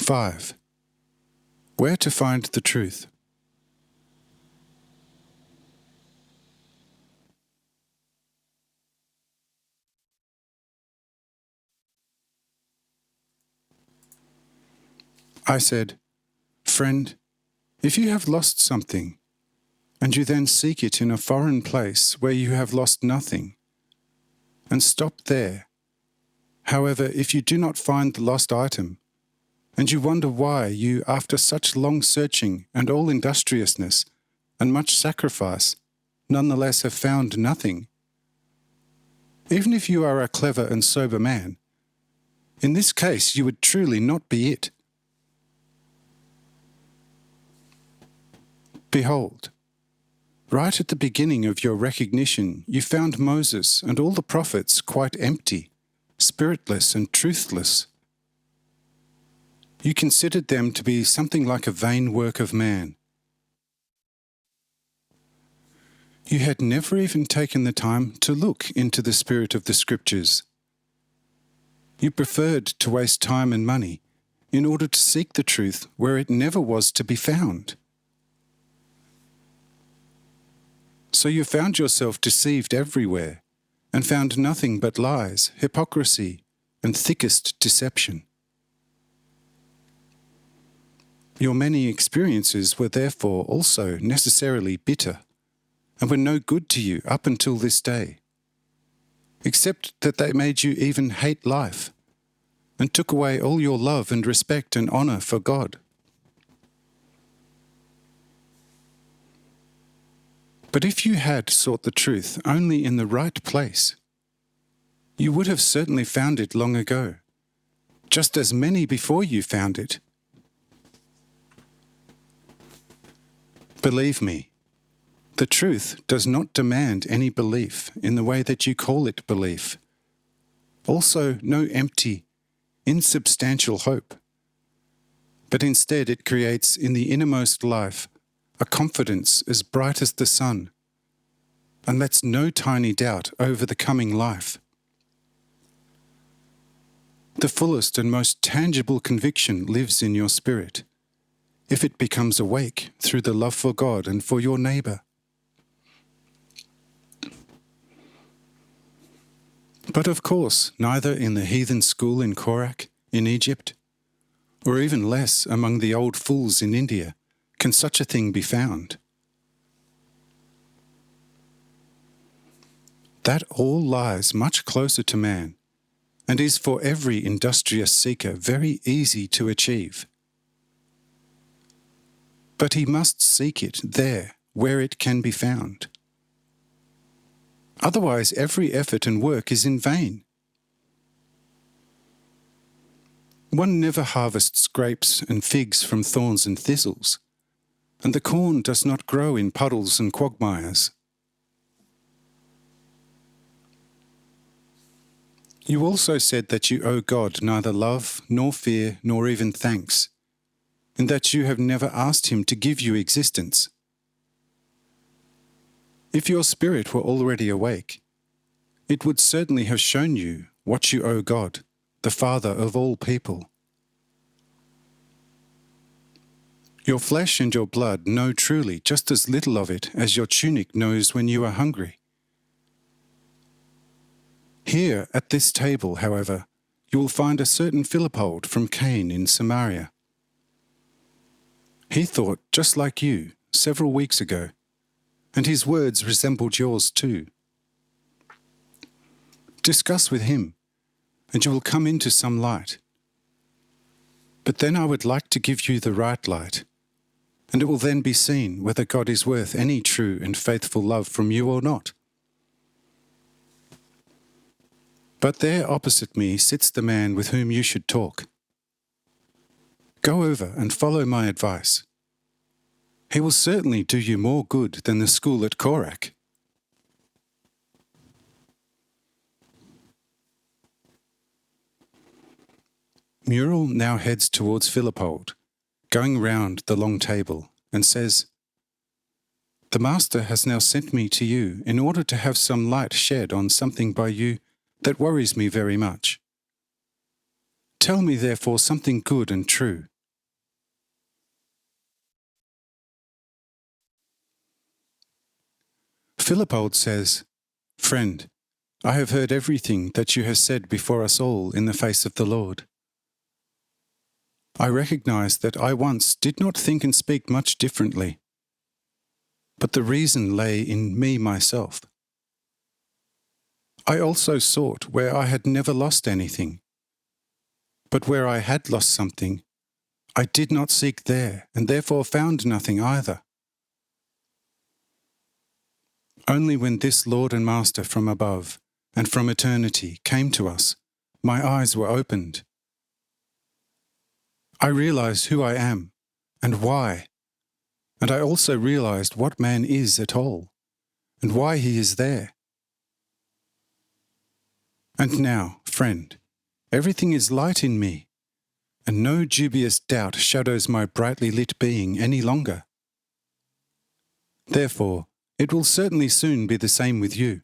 5. Where to find the truth. I said, "Friend, if you have lost something, and you then seek it in a foreign place where you have lost nothing, and stop there. However, if you do not find the lost item, and you wonder why you, after such long searching and all industriousness and much sacrifice, nonetheless have found nothing, even if you are a clever and sober man, in this case you would truly not be it. Behold, right at the beginning of your recognition, you found Moses and all the prophets quite empty, spiritless and truthless. You considered them to be something like a vain work of man. You had never even taken the time to look into the spirit of the Scriptures. You preferred to waste time and money in order to seek the truth where it never was to be found. So you found yourself deceived everywhere, and found nothing but lies, hypocrisy, and thickest deception. Your many experiences were therefore also necessarily bitter, and were no good to you up until this day, except that they made you even hate life, and took away all your love and respect and honour for God. But if you had sought the truth only in the right place, you would have certainly found it long ago, just as many before you found it. Believe me, the truth does not demand any belief in the way that you call it belief. Also, no empty, insubstantial hope. But instead it creates in the innermost life a confidence as bright as the sun, and lets no tiny doubt over the coming life. The fullest and most tangible conviction lives in your spirit, if it becomes awake through the love for God and for your neighbour. But of course, neither in the heathen school in Korak, in Egypt, or even less among the old fools in India, can such a thing be found. That all lies much closer to man, and is for every industrious seeker very easy to achieve. But he must seek it there where it can be found. Otherwise, every effort and work is in vain. One never harvests grapes and figs from thorns and thistles, and the corn does not grow in puddles and quagmires. You also said that you owe God neither love, nor fear, nor even thanks, and that you have never asked Him to give you existence. If your spirit were already awake, it would certainly have shown you what you owe God, the Father of all people. Your flesh and your blood know truly just as little of it as your tunic knows when you are hungry. Here, at this table, however, you will find a certain Philippold from Cain in Samaria. He thought just like you several weeks ago, and his words resembled yours too. Discuss with him, and you will come into some light. But then I would like to give you the right light, and it will then be seen whether God is worth any true and faithful love from you or not. But there opposite me sits the man with whom you should talk. Go over and follow my advice. He will certainly do you more good than the school at Korak. Muriel now heads towards Philippold, going round the long table, and says, "The Master has now sent me to you in order to have some light shed on something by you that worries me very much. Tell me therefore something good and true, Philippold says, "Friend, I have heard everything that you have said before us all in the face of the Lord. I recognize that I once did not think and speak much differently, but the reason lay in me myself. I also sought where I had never lost anything, but where I had lost something, I did not seek there, and therefore found nothing either. Only when this Lord and Master from above and from eternity came to us, my eyes were opened. I realized who I am and why, and I also realized what man is at all and why he is there. And now, friend, everything is light in me, and no dubious doubt shadows my brightly lit being any longer. Therefore, it will certainly soon be the same with you.